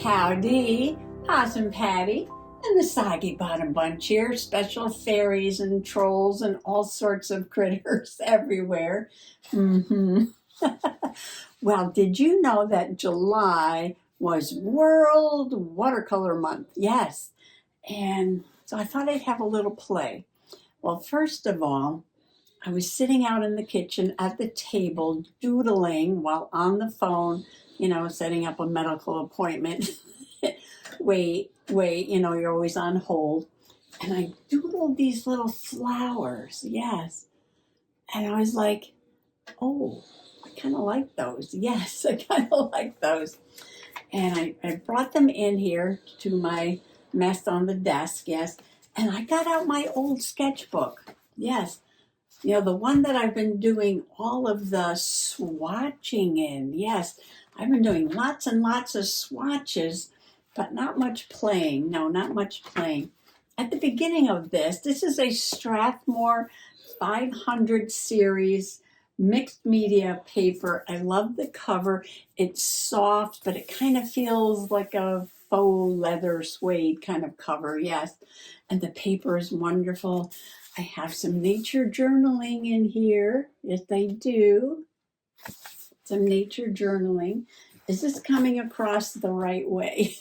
Howdy, Possum Patty and the Soggy Bottom Bunch here, special fairies and trolls and all sorts of critters everywhere. Well, did you know that July was World Watercolor Month? Yes, and so I thought I'd have a little play. Well, first of all, I was sitting out in the kitchen at the table doodling while on the phone, setting up a medical appointment. wait, you're always on hold. And I doodled these little flowers, yes. And I was like, oh, I kind of like those. Yes, I kind of like those. And I brought them in here to my mess on the desk, yes. And I got out my old sketchbook, yes. The one that I've been doing all of the swatching in. Yes, I've been doing lots and lots of swatches, but not much playing. No, not much playing. At the beginning of this is a Strathmore 500 series mixed media paper. I love the cover. It's soft, but it kind of feels like a faux leather suede kind of cover. Yes, and the paper is wonderful. I have some nature journaling in here. Yes, I do. Some nature journaling. Is this coming across the right way?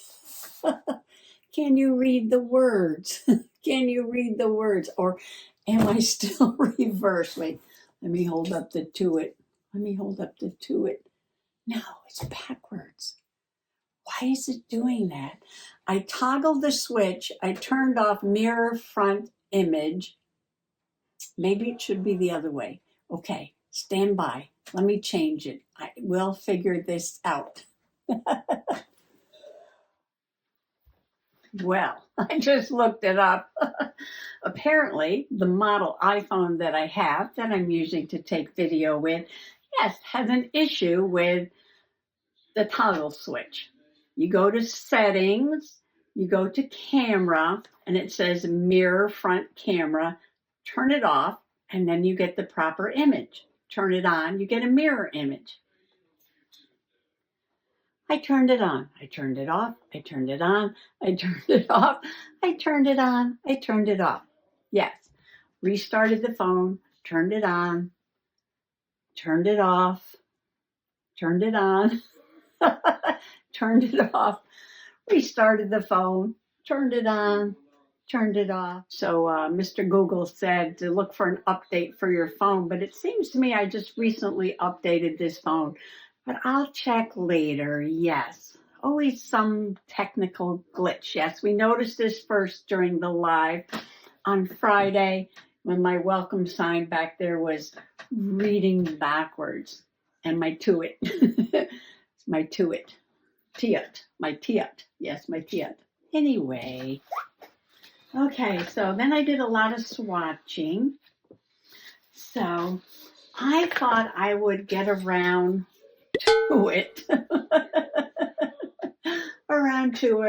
Can you read the words? Can you read the words? Or am I still reversed? Wait, let me hold up the to it. No, it's backwards. Why is it doing that? I toggled the switch. I turned off mirror front image. Maybe it should be the other way. Okay, stand by. Let me change it. I will figure this out. Well, I just looked it up. Apparently, the model iPhone that I have, that I'm using to take video with, yes, has an issue with the toggle switch. You go to settings, you go to camera, and it says mirror front camera. Turn it off, and then you get the proper image. Turn it on, you get a mirror image. I turned it on, I turned it off, I turned it on, I turned it off, I turned it on, I turned it off. Yes, restarted the phone, turned it on, turned it off, turned it on, turned it off, restarted the phone, turned it on, turned it off. So Mr. Google said to look for an update for your phone, but it seems to me I just recently updated this phone. But I'll check later, yes. Always some technical glitch, yes. We noticed this first during the live on Friday when my welcome sign back there was reading backwards. And my to it, my tiat, yes, my tiat. Anyway, okay, so then I did a lot of swatching. So I thought I would get around to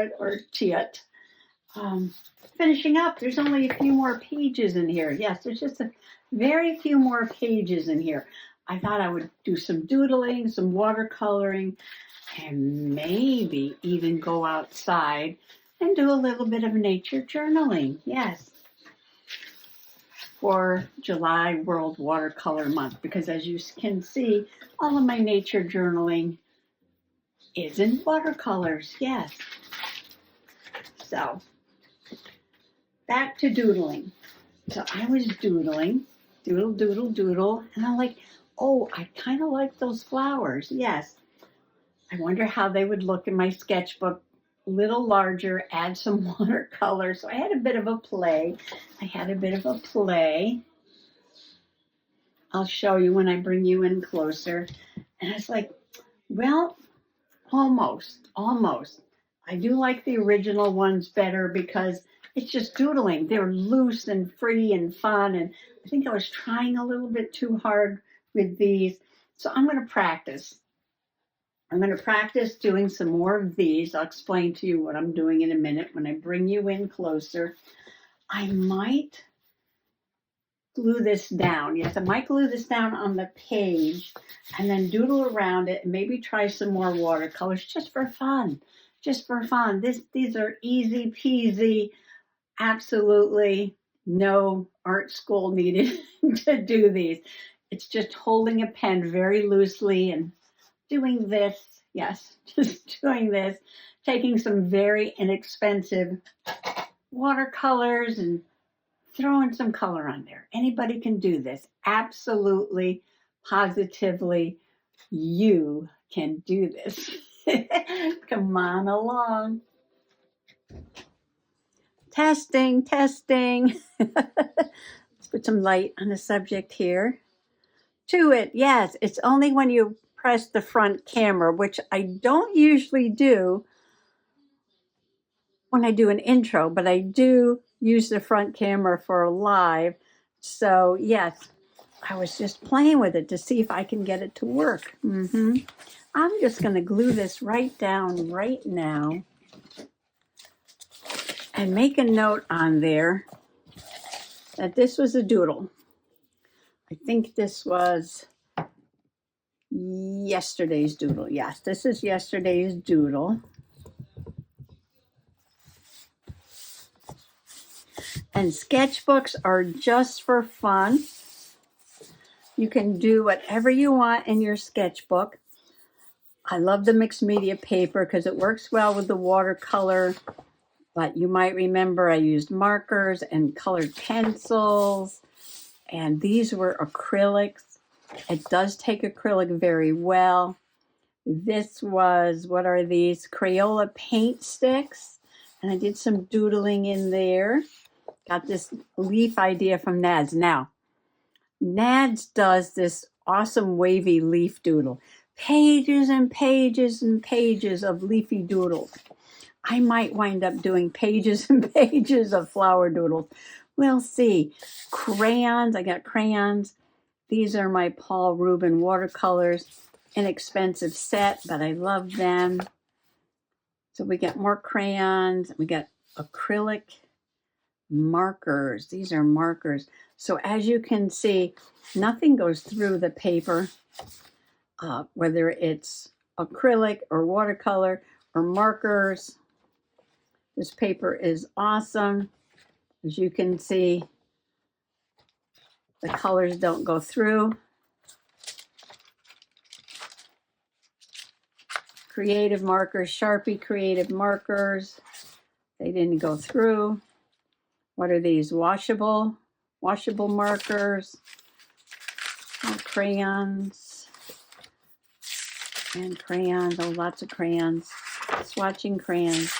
it, or tiat. Finishing up, there's only a few more pages in here. Yes, there's just a very few more pages in here. I thought I would do some doodling, some watercoloring, and maybe even go outside and do a little bit of nature journaling. Yes, for July World Watercolor Month, because as you can see, all of my nature journaling is in watercolors, yes. So, back to doodling. So I was doodling, doodle, and I'm like, oh, I kind of like those flowers, yes. I wonder how they would look in my sketchbook. A little larger, add some watercolor. So I had a bit of a play. I'll show you when I bring you in closer. And I was like, well, almost. I do like the original ones better because it's just doodling. They're loose and free and fun. And I think I was trying a little bit too hard with these. So I'm going to practice. I'm going to practice doing some more of these. I'll explain to you what I'm doing in a minute when I bring you in closer. I might glue this down. Yes, I might glue this down on the page and then doodle around it and maybe try some more watercolors just for fun. just for fun. These are easy peasy, absolutely no art school needed to do these. It's just holding a pen very loosely and doing this. Yes, just doing this, taking some very inexpensive watercolors and throwing some color on there. Anybody can do this. Absolutely, positively, you can do this. Come on along. Testing, testing. Let's put some light on the subject here. To it, yes, it's only when you press the front camera, which I don't usually do when I do an intro, but I do use the front camera for a live. So yes, I was just playing with it to see if I can get it to work. I'm just going to glue this right down right now and make a note on there that this was a doodle. I think this was yesterday's doodle. Yes, this is yesterday's doodle. And sketchbooks are just for fun. You can do whatever you want in your sketchbook. I love the mixed media paper because it works well with the watercolor. But you might remember I used markers and colored pencils. And these were acrylics. It does take acrylic very well. This was, what are these? Crayola paint sticks. And I did some doodling in there. Got this leaf idea from Nads. Now, Nads does this awesome wavy leaf doodle. Pages and pages and pages of leafy doodles. I might wind up doing pages and pages of flower doodles. We'll see. Crayons, I got crayons. These are my Paul Rubin watercolors. Inexpensive set, but I love them. So we got more crayons. We got acrylic markers. These are markers. So as you can see, nothing goes through the paper, whether it's acrylic or watercolor or markers. This paper is awesome. As you can see, the colors don't go through. Creative markers, Sharpie creative markers. They didn't go through. What are these? Washable markers. Oh, crayons. And crayons. Oh, lots of crayons. Swatching crayons.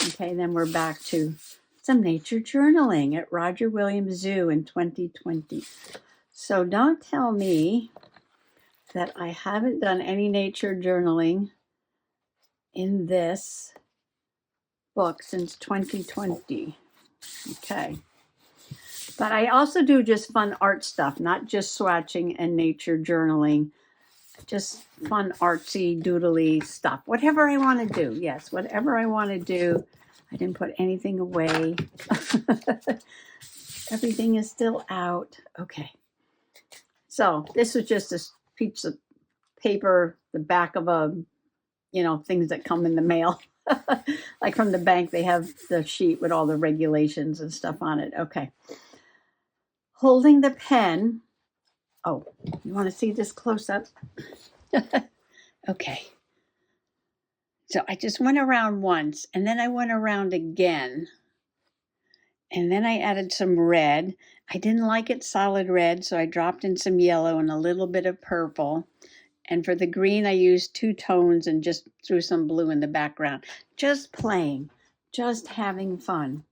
Okay, then we're back to some nature journaling at Roger Williams Zoo in 2020. So don't tell me that I haven't done any nature journaling in this book since 2020. Okay. But I also do just fun art stuff, not just swatching and nature journaling. Just fun artsy, doodly stuff. Whatever I want to do. Yes, whatever I want to do. I didn't put anything away. Everything is still out. Okay. So this was just a piece of paper, the back of a, things that come in the mail. Like from the bank, they have the sheet with all the regulations and stuff on it. Okay. Holding the pen. Oh, you want to see this close up? Okay. So I just went around once, and then I went around again. And then I added some red. I didn't like it solid red, so I dropped in some yellow and a little bit of purple. And for the green, I used two tones and just threw some blue in the background. Just playing, just having fun.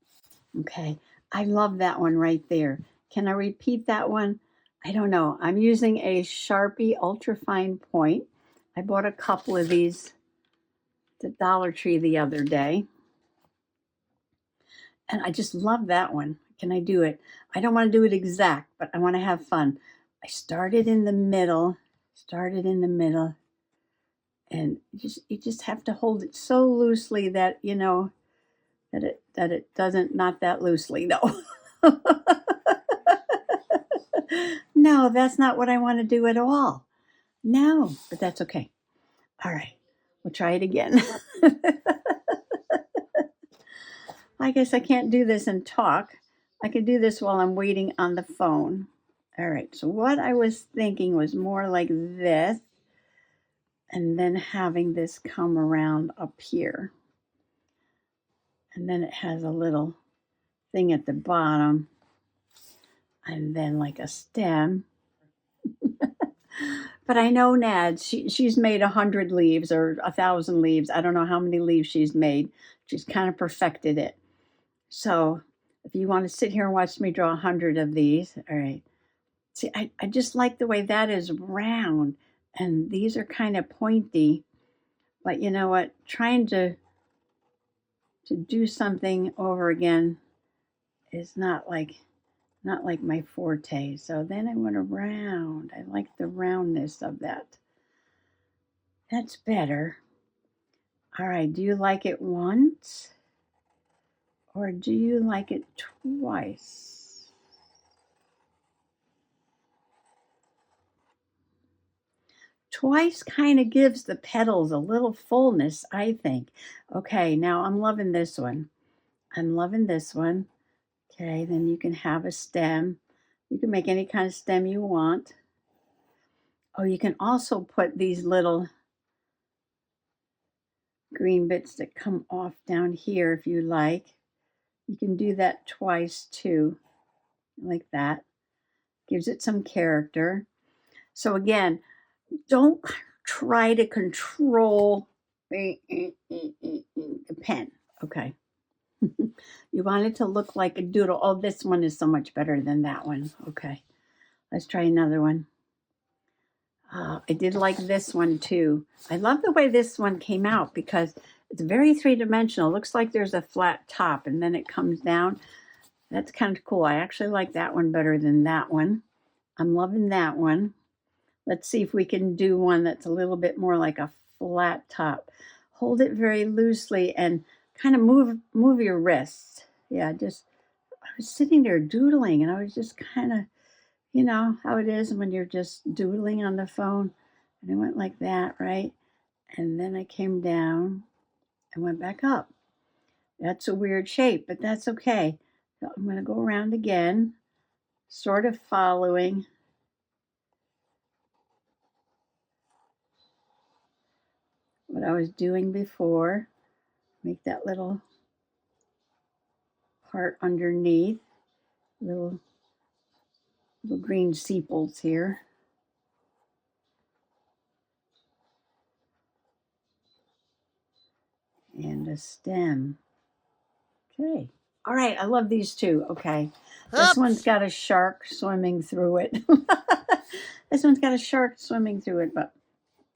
Okay, I love that one right there. Can I repeat that one? I don't know. I'm using a Sharpie Ultra Fine Point. I bought a couple of these at the Dollar Tree the other day. And I just love that one. Can I do it? I don't want to do it exact, but I want to have fun. I started in the middle, and you just have to hold it so loosely that, that it doesn't, not that loosely, no. No, that's not what I want to do at all. No, but that's okay. All right. We'll try it again. I guess I can't do this and talk. I can do this while I'm waiting on the phone. All right, so what I was thinking was more like this, and then having this come around up here. And then it has a little thing at the bottom, and then like a stem. But I know Nad, she's made 100 leaves or 1,000 leaves. I don't know how many leaves she's made. She's kind of perfected it. So if you want to sit here and watch me draw 100 of these, all right. See, I just like the way that is round, and these are kind of pointy. But you know what? Trying to do something over again is not like my forte. So then I went around. I like the roundness of that. That's better. All right, do you like it once? Or do you like it twice? Twice kind of gives the petals a little fullness, I think. Okay, now I'm loving this one. I'm loving this one. Okay, then you can have a stem. You can make any kind of stem you want. Oh, you can also put these little green bits that come off down here if you like. You can do that twice too, like that. Gives it some character. So again, don't try to control the pen, okay? You want it to look like a doodle. Oh, this one is so much better than that one. Okay, let's try another one. I did like this one too. I love the way this one came out because it's very three-dimensional. It looks like there's a flat top and then it comes down. That's kind of cool. I actually like that one better than that one. I'm loving that one. Let's see if we can do one that's a little bit more like a flat top. Hold it very loosely and kind of move your wrists. Yeah, I was sitting there doodling and I was just kind of, you know how it is when you're just doodling on the phone. And I went like that, right? And then I came down and went back up. That's a weird shape, but that's okay. So I'm going to go around again, sort of following what I was doing before. Make that little part underneath, little green sepals here. And a stem. Okay. All right, I love these two. Okay. This one's got a shark swimming through it. This one's got a shark swimming through it, but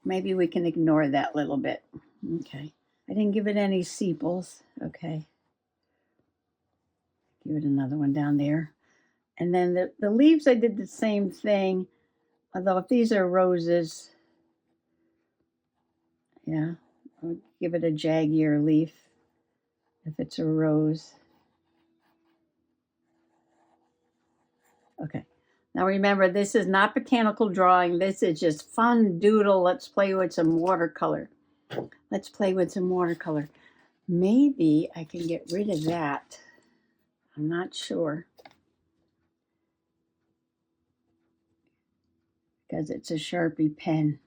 maybe we can ignore that little bit. Okay. I didn't give it any sepals. Okay. Give it another one down there. And then the leaves, I did the same thing. Although if these are roses, yeah, I'll give it a jaggier leaf if it's a rose. Okay. Now remember, this is not botanical drawing. This is just fun doodle. Let's play with some watercolor. Let's play with some watercolor. Maybe I can get rid of that. I'm not sure. Because it's a Sharpie pen.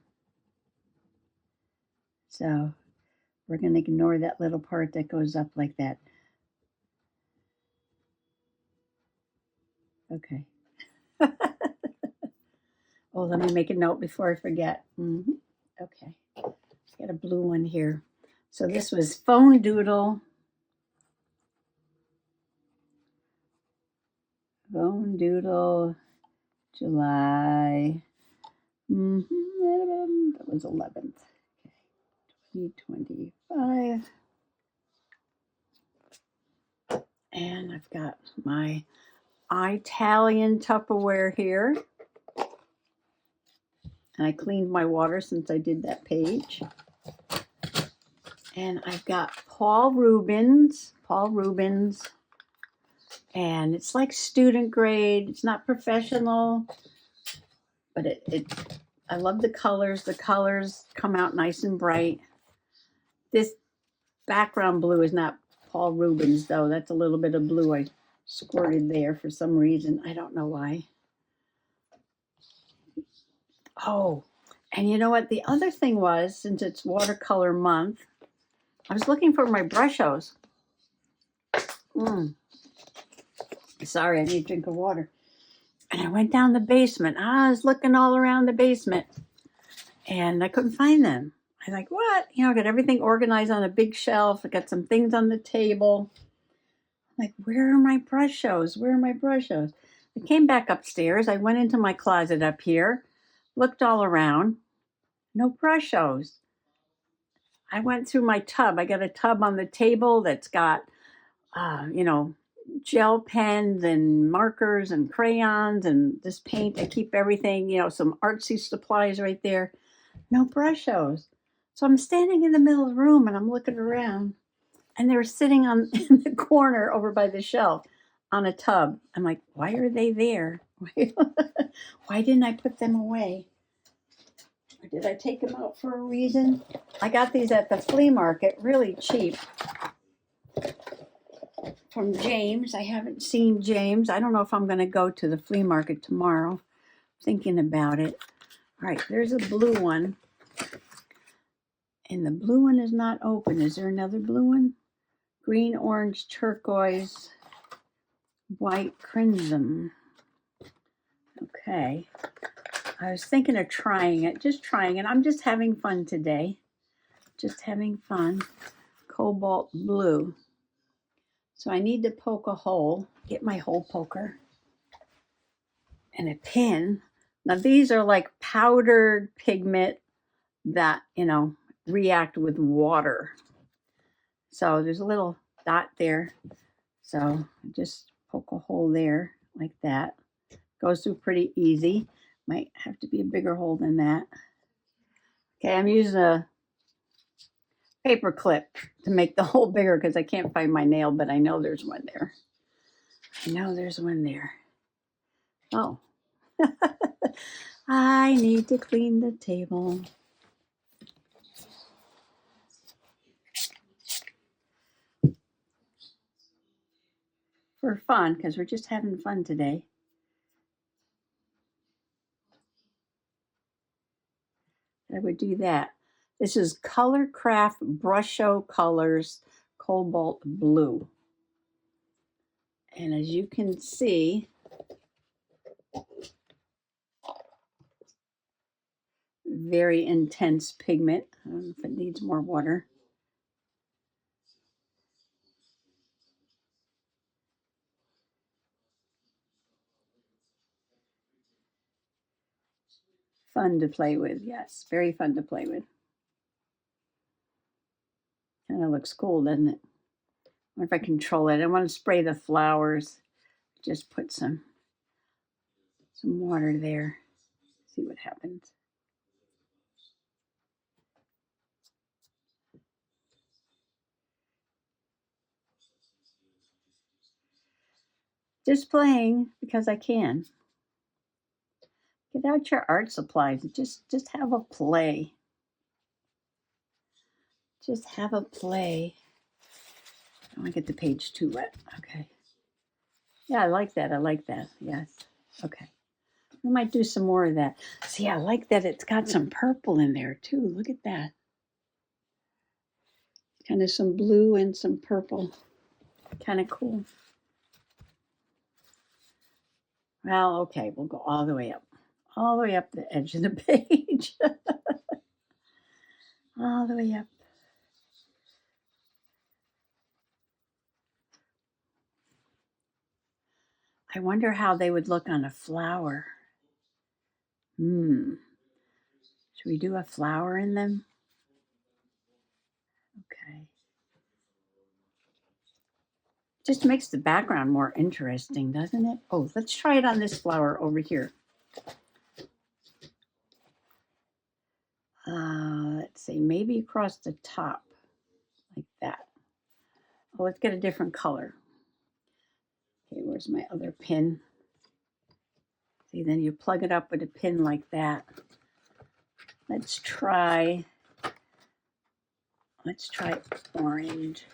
So we're going to ignore that little part that goes up like that. Okay. Oh, let me make a note before I forget. Okay. Got a blue one here. So this was Phone Doodle. Phone Doodle, July. That was 11th. Okay. 2025. And I've got my Italian Tupperware here. And I cleaned my water since I did that page. And I've got Paul Rubens. And it's like student grade. It's not professional, but I love the colors. The colors come out nice and bright. This background blue is not Paul Rubens, though. That's a little bit of blue I squirted there for some reason. I don't know why. Oh, and you know what? The other thing was, since it's watercolor month, I was looking for my Brushos. Sorry, I need a drink of water. And I went down the basement. I was looking all around the basement, and I couldn't find them. I was like, what? You know, I got everything organized on a big shelf. I got some things on the table. I'm like, where are my Brushos? Where are my Brushos? I came back upstairs. I went into my closet up here, looked all around. No Brushos. I went through my tub. I got a tub on the table that's got, you know, gel pens and markers and crayons and this paint. I keep everything, you know, some artsy supplies right there. No Brushos. So I'm standing in the middle of the room and I'm looking around, and they were sitting on in the corner over by the shelf on a tub. I'm like, why are they there? Why didn't I put them away? Or did I take them out for a reason? I got these at the flea market, really cheap. From James. I haven't seen James. I don't know if I'm going to go to the flea market tomorrow. Thinking about it. All right, there's a blue one. And the blue one is not open. Is there another blue one? Green, orange, turquoise, white, crimson. Okay. I was thinking of trying it. Just trying it. I'm just having fun today. Just having fun. Cobalt blue. So I need to poke a hole. Get my hole poker. And a pin. Now these are like powdered pigment that, you know, react with water. So there's a little dot there. So just poke a hole there like that. Goes through pretty easy. Might have to be a bigger hole than that. Okay, I'm using a paper clip to make the hole bigger because I can't find my nail, but I know there's one there. I know there's one there. Oh. I need to clean the table. For fun, because we're just having fun today. I would do that. This is Colourcraft Brusho Colors Cobalt Blue. And as you can see, very intense pigment. I don't know if it needs more water. Fun to play with, yes. Very fun to play with. Kind of looks cool, doesn't it? I wonder if I control it. I want to spray the flowers. Just put some water there. See what happens. Just playing because I can. Get out your art supplies. Just have a play. Just have a play. I don't want to get the page too wet. Okay. Yeah, I like that. I like that. Yes. Okay. I might do some more of that. See, I like that it's got some purple in there too. Look at that. Kind of some blue and some purple. Kind of cool. Well, okay, we'll go all the way up. All the way up the edge of the page. All the way up. I wonder how they would look on a flower. Should we do a flower in them? Okay. Just makes the background more interesting, doesn't it? Oh, let's try it on this flower over here. Let's see, maybe across the top, like that. Oh, let's get a different color. Okay, where's my other pin? See, then you plug it up with a pin like that. Let's try Let's try orange.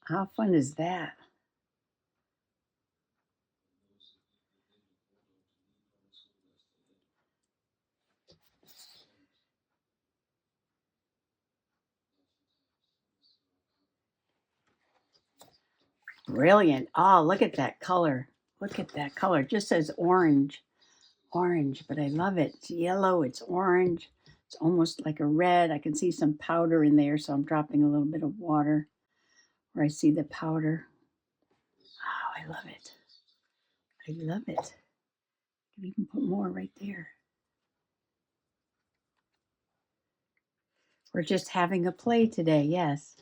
How fun is that? Brilliant. Oh, look at that color. Look at that color. It just says orange. Orange, but I love it. It's yellow, it's orange. It's almost like a red. I can see some powder in there, so I'm dropping a little bit of water where I see the powder. Oh, I love it. I love it. I can even put more right there. We're just having a play today, yes.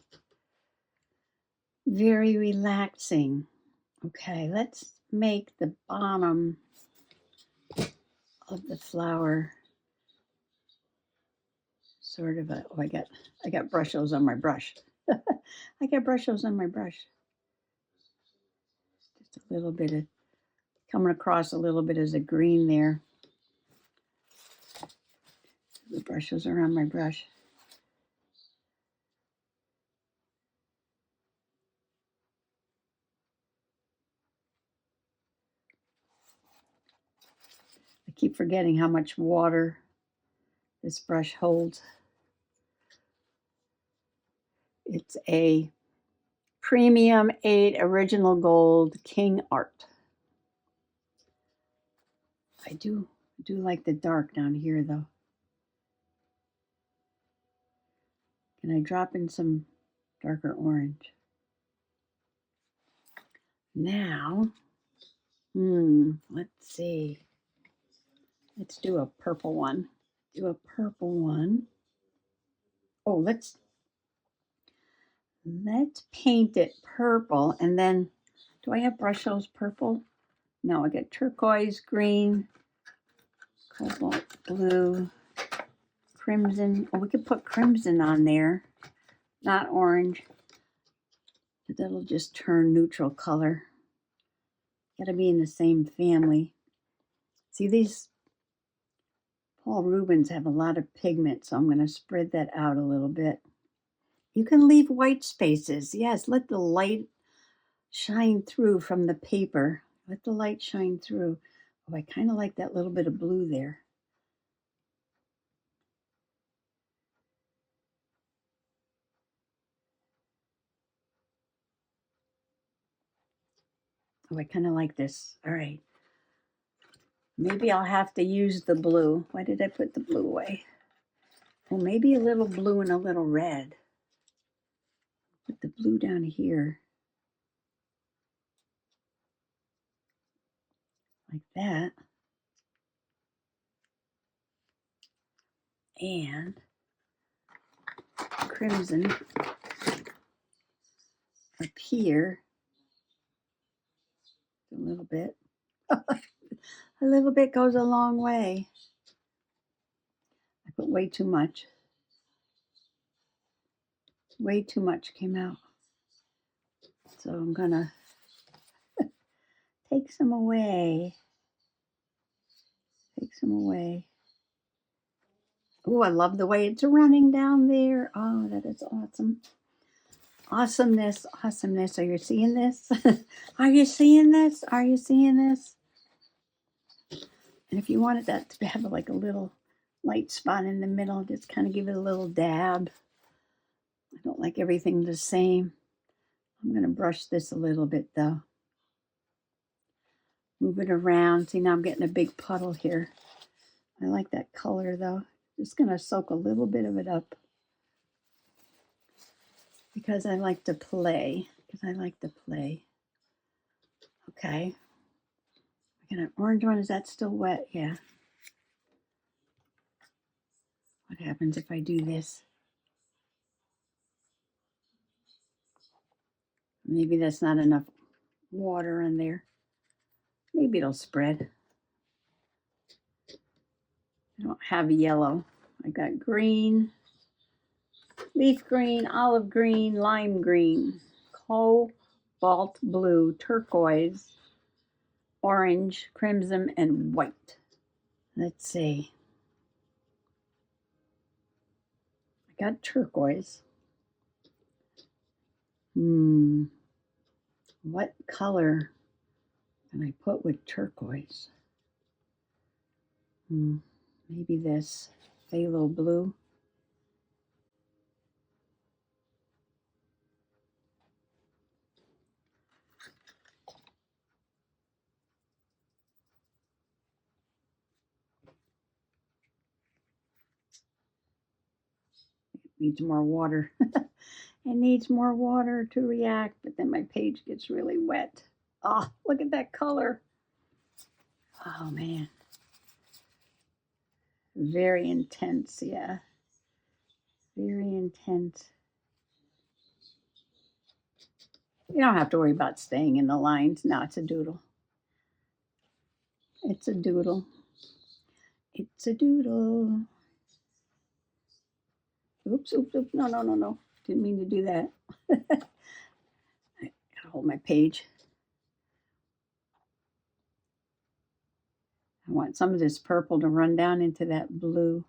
Very relaxing. Okay, let's make the bottom of the flower sort of a, oh, I got Brushos on my brush. I got Brushos on my brush. Just a little bit of, coming across a little bit as a green there. The Brushos are on my brush. I keep forgetting how much water this brush holds. It's a Premium 8 Original Gold King Art. I do like the dark down here though. Can I drop in some darker orange? Now, let's see. Let's do a purple one. Do a purple one. Oh, let's paint it purple, and then, do I have Brushos purple? No, I got turquoise, green, cobalt blue, crimson. Oh, we could put crimson on there, not orange. But that'll just turn neutral color. Got to be in the same family. See, these Paul Rubens have a lot of pigment, so I'm going to spread that out a little bit. You can leave white spaces. Yes, let the light shine through from the paper. Let the light shine through. Oh, I kind of like that little bit of blue there. Oh, I kind of like this. All right. Maybe I'll have to use the blue. Why did I put the blue away? Well, maybe a little blue and a little red. Put the blue down here. Like that. And crimson up here. A little bit. A little bit goes a long way. I put way too much. Way too much came out. So I'm gonna take some away. Take some away. Oh, I love the way it's running down there. Oh, that is awesome. Awesomeness, awesomeness. Are you seeing this? Are you seeing this? Are you seeing this? And if you wanted that to have like a little light spot in the middle, just kind of give it a little dab. I don't like everything the same. I'm going to brush this a little bit though. Move it around. See, now I'm getting a big puddle here. I like that color though. Just going to soak a little bit of it up because I like to play. Okay. I got an orange one. Is that still wet? Yeah. What happens if I do this? Maybe that's not enough water in there. Maybe it'll spread. I don't have yellow. I got green, leaf green, olive green, lime green, cobalt blue, turquoise, orange, crimson, and white. Let's see. I got turquoise. What color can I put with turquoise? Maybe this phthalo blue. Needs more water. It needs more water to react, but then my page gets really wet. Oh, look at that color. Oh, man. Very intense, yeah. Very intense. You don't have to worry about staying in the lines. No, it's a doodle. It's a doodle. It's a doodle. Oops, oops, oops. No, no, no, no. Didn't mean to do that. I gotta hold my page. I want some of this purple to run down into that blue.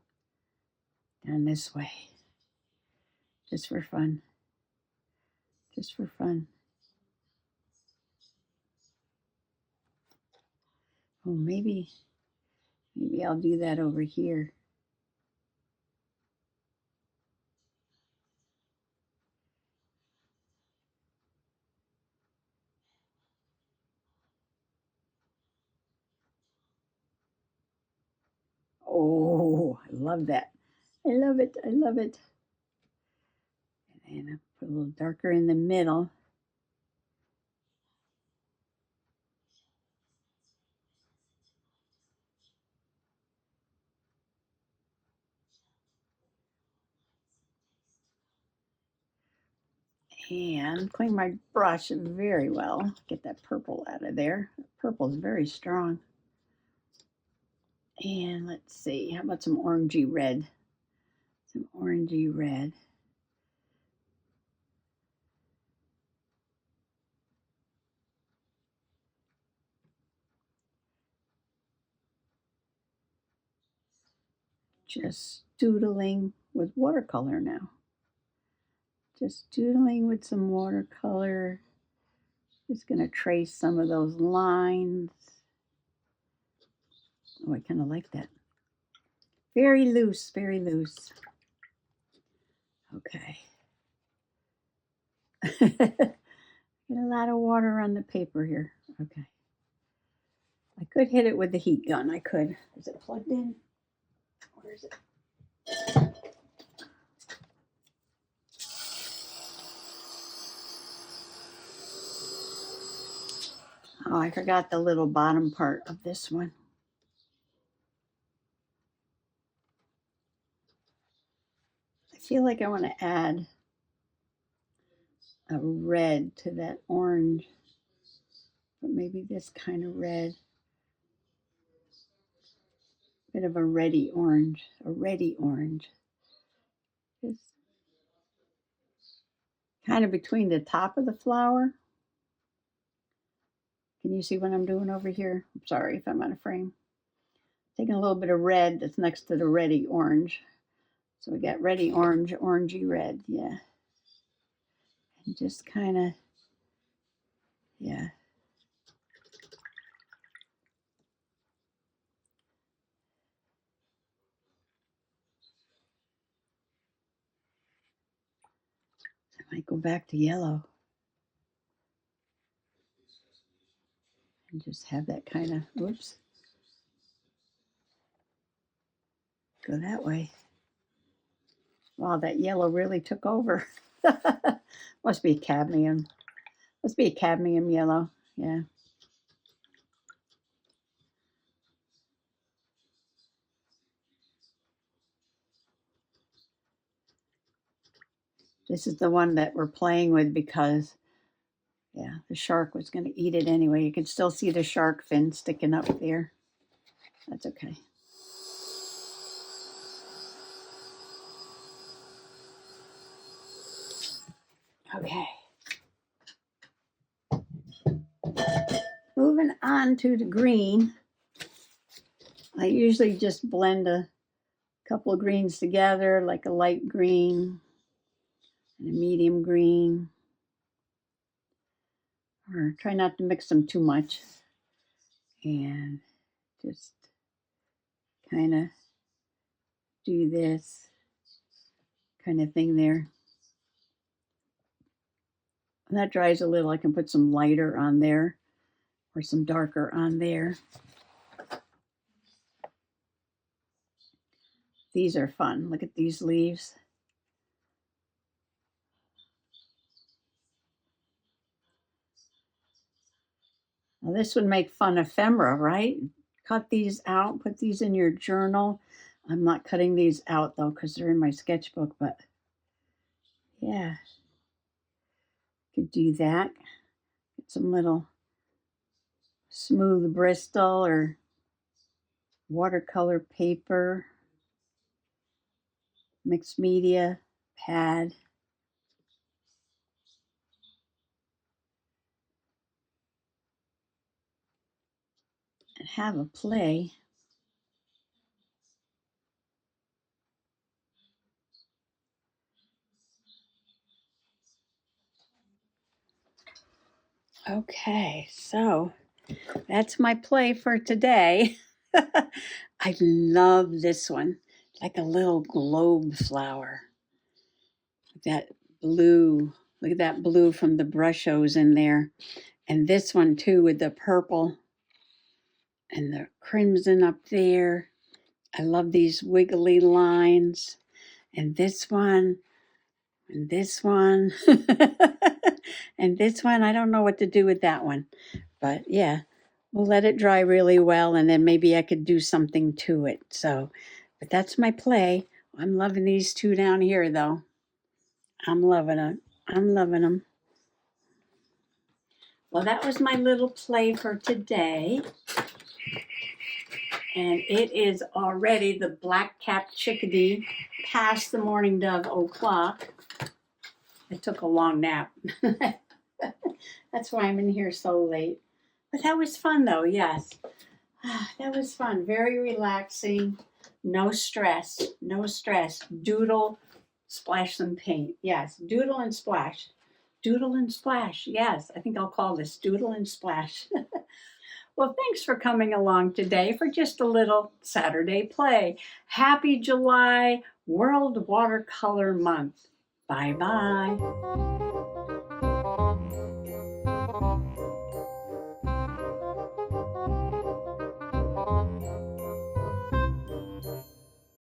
Down this way. Just for fun. Just for fun. Oh, maybe I'll do that over here. Oh, I love that. I love it. I love it. And I'll put a little darker in the middle. And clean my brush very well. Get that purple out of there. Purple is very strong. And let's see, how about some orangey red? Some orangey red. Just doodling with watercolor now. Just doodling with some watercolor. Just going to trace some of those lines. Oh, I kind of like that. Very loose, very loose. Okay. Get a lot of water on the paper here. Okay. I could hit it with the heat gun. I could. Is it plugged in? Where is it? Oh, I forgot the little bottom part of this one. I feel like I want to add a red to that orange, but maybe this kind of red. Bit of a reddy orange, Just kind of between the top of the flower. Can you see what I'm doing over here? I'm sorry if I'm out of frame. Taking a little bit of red that's next to the reddy orange. So we got reddy orange, orangey red, yeah. And just kind of, yeah. I might go back to yellow. And just have that kind of, whoops. Go that way. Wow, that yellow really took over. Must be cadmium. Must be a cadmium yellow, yeah. This is the one that we're playing with because, yeah, the shark was going to eat it anyway. You can still see the shark fin sticking up there. That's okay. Okay. Moving on to the green. I usually just blend a couple of greens together, like a light green and a medium green. Or try not to mix them too much. And just kind of do this kind of thing there. When that dries a little, I can put some lighter on there or some darker on there. These are fun. Look at these leaves. Now this would make fun ephemera, right? Cut these out, put these in your journal. I'm not cutting these out though because they're in my sketchbook, but yeah. Could do that. Get some little smooth Bristol or watercolor paper, mixed media pad. And have a play. Okay, so that's my play for today. I love this one, like a little globe flower. That blue, look at that blue from the Brushos in there. And this one too with the purple and the crimson up there. I love these wiggly lines. And this one, and this one, and this one. I don't know what to do with that one. But yeah, we'll let it dry really well and then maybe I could do something to it. So, but that's my play. I'm loving these two down here though. I'm loving it. I'm loving them. Well, that was my little play for today. And it is already the black-capped chickadee past the morning dove o'clock. I took a long nap. That's why I'm in here so late. But that was fun though, yes. That was fun. Very relaxing. No stress. No stress. Doodle, splash some paint. Yes, doodle and splash. Doodle and splash. Yes, I think I'll call this Doodle and Splash. Well, thanks for coming along today for just a little Saturday play. Happy July, World Watercolor Month. Bye-bye.